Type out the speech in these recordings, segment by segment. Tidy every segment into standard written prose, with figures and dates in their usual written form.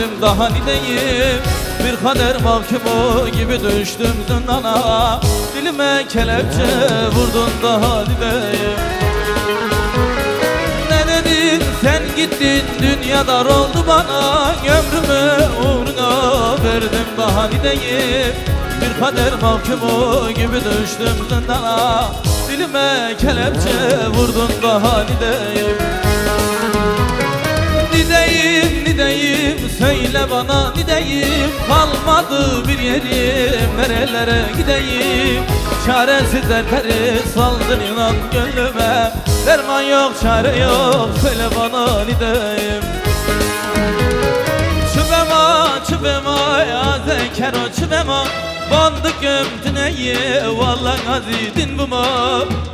verdim daha ne diyeyim. Bir kader mahkumu gibi düştüm zindana. Dilime kelepçe vurdun daha ne diyeyim. Ne dedin sen gittin, dünya dar oldu bana. Ömrümü uğruna verdim daha ne diyeyim. Bir kader mahkumu gibi düştüm zindana. Dilime kelepçe vurdun daha ne diyeyim. Ne diyeyim söyle bana ne diyeyim. Kalmadı bir yerim, nerelere gideyim. Çaresiz dertleri saldın inan gönlüme. Derman yok çare yok, söyle bana ne diyeyim. Çübema ya zekero çübema. Bandık gömtüneyi vallan azidin buma.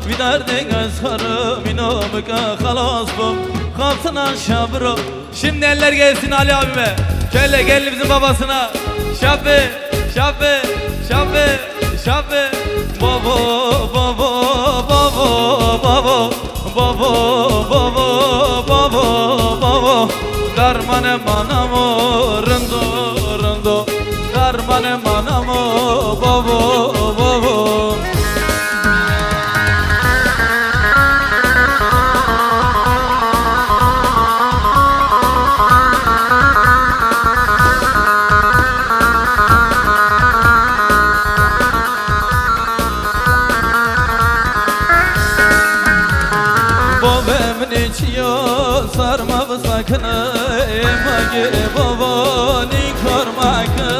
Vidardin özkarım inamıka kalas bum. Kalsın aşağı bro. Şimdi eller gelsin Ali abime. Şöyle gelin bizim babasına. Şabi, şabi, şabi, şabi. Baba, baba, baba, baba. Baba, baba, baba, baba. Darmane manamo rındo, rındo. Darmane manamo baba, baba. Sarma sakını emagi babani kormakı.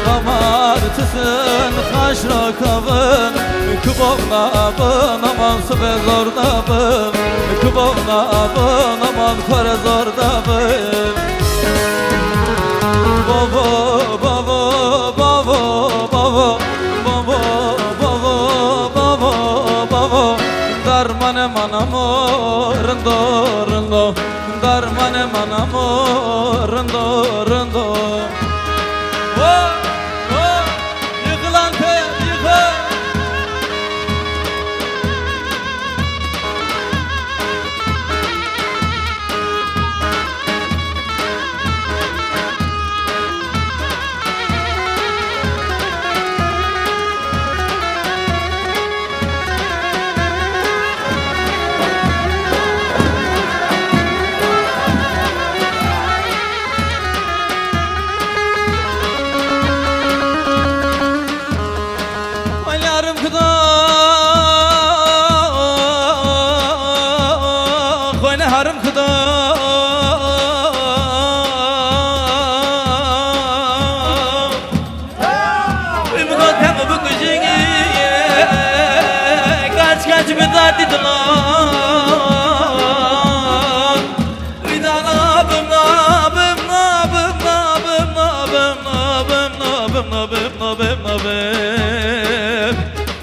Kamartısın kaşra kavın. Kubovna abın aman sübe zorda bın. Kubovna abın aman kore zorda bın. Baba baba baba baba. Darmane manamo rındo rındo. Darmane manamo rındo rındo. Oh, oh, yıkılan te yıkıl.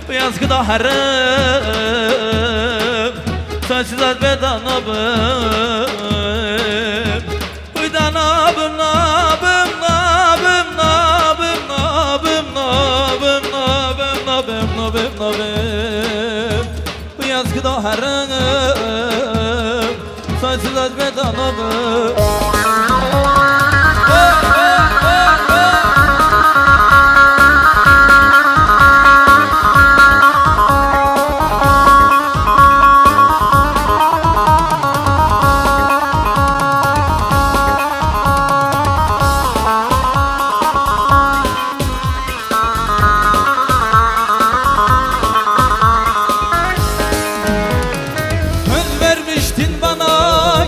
Yazgıda harım sensiz elbeda nabım. Uyda nabım nabım nabım nabım nabım nabım nabım nabım nabım nabım. Bu yazgıda harım sensiz elbeda nabım.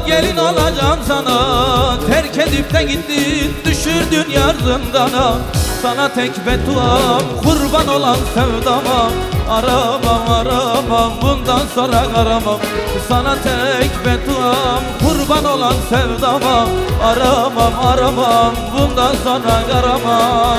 Gelin olacağım sana, terk edip de gittin, düşürdün yar zindana. Sana tek bedduam, kurban olan sevdama. Aramam aramam, bundan sonra aramam. Sana tek bedduam, kurban olan sevdama. Aramam aramam, bundan sonra aramam.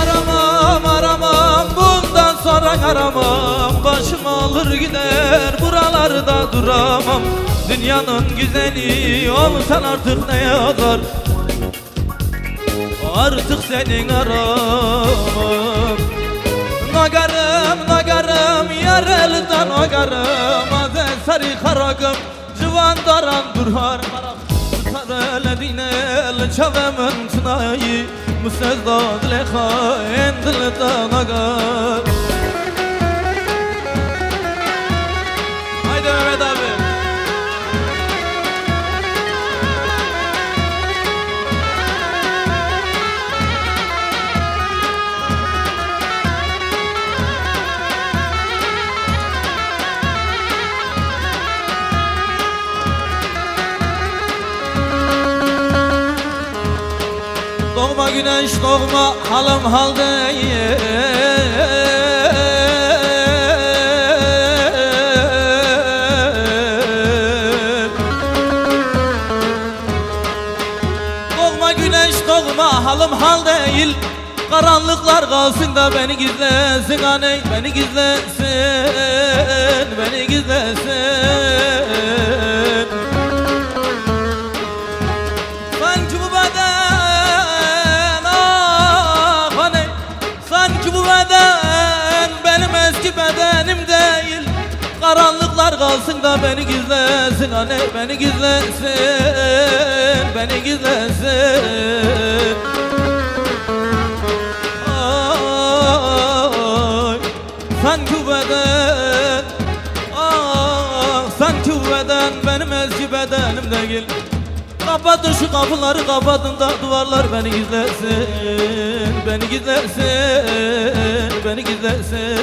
Aramam aramam, bundan sonra aramam. Başımı alır gider, buralarda duramam. Dünyanın güzeli olsan artık ne yazar? Artık senin aramam. Nagarım, nagarım, yar elden nagarım. Azen sarı karagım, civan daran durhar. Tutar eledine el çavemin tınayı. Müsezda dileha endilde nagar. Haydi Mehmet abi. Doğma güneş doğma halım hal değil. Doğma güneş doğma halım hal değil. Karanlıklar kalsın da beni gizlesin aney, beni gizlesin, beni gizlesin. Sanki bu beden ah aney, sanki bu beden benim eski bedenim değil. Karanlıklar kalsın da beni gizlesin aney, beni gizlesin, beni gizlesin. Sanki bu beden, ah sanki bu beden benim eski bedenim değil. Kapatın şu kapıları, kapatın da duvarlar beni gizlesin, beni gizlesin, beni gizlesin.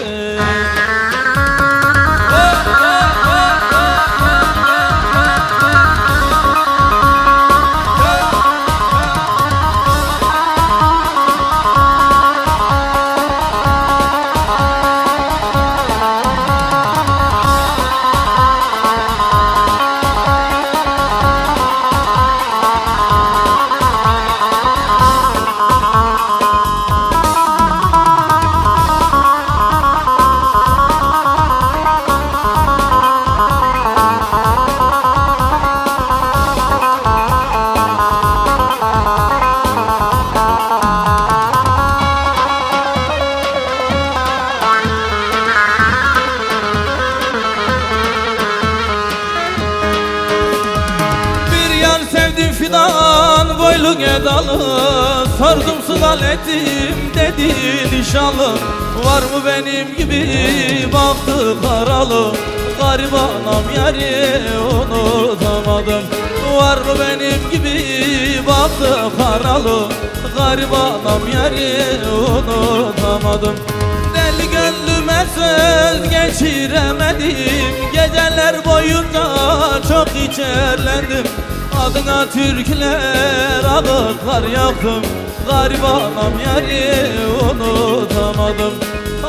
Fidan boylun edalı, sordum sual ettim dedi nişanlı. Var mı benim gibi baktı karalı, garip anam yari unutamadım. Var mı benim gibi baktı karalı, garip anam yari unutamadım. Deli gönlüme söz geçiremedim, geceler boyunca çok içerlendim. Adına türküler ağıtlar yaktım, garip anam yari unutamadım.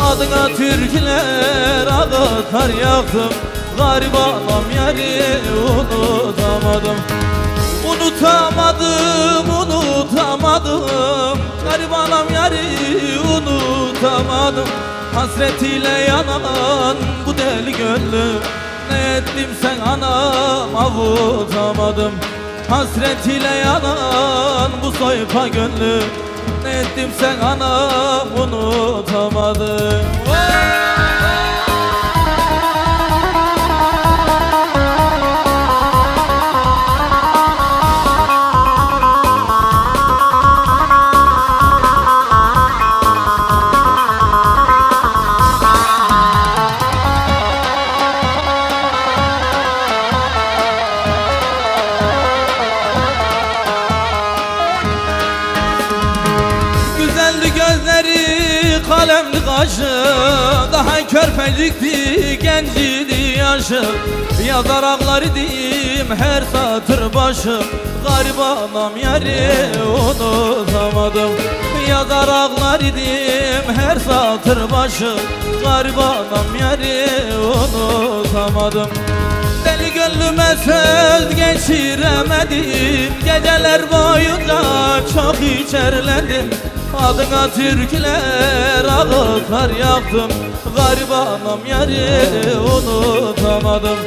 Adına türküler ağıtlar yaktım, garip anam yari unutamadım. Unutamadım, unutamadım, garip anam yari unutamadım. Hasretiyle yanan bu deli gönlüm, ne ettim sen anam avutamadım. Hasretiyle yanan bu soypa gönlüm, ne ettim sen anam unutamadım. Gözleri kalemli kaşı, daha körpecikti gencidi yaşı. Yazar ağlar idim her satır başı, garip anam yari unutamadım. Yazar ağlar idim her satır başı, garip anam yari unutamadım. Deli gönlüme söz geçiremedim, geceler boyunca çok içerlendim. Adına türküler ağıtlar yaktım, garip anam yari unutamadım.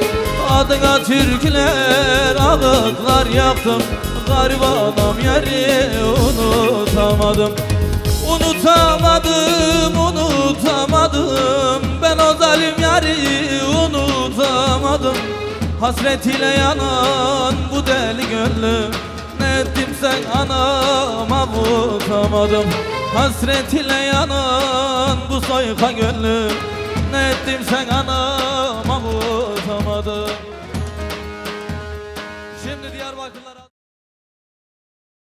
Adına türküler ağıtlar yaktım, garip anam yari unutamadım. Unutamadım, unutamadım. bulamadım. Ben o zalim yari unutamadım. Hasret ile yanan bu deli gönlüm, ne ettimse anam avutamadım. Hasret ile yanan bu soyka gönlüm, ne ettimse anam avutamadım. Şimdi Diyarbakırlara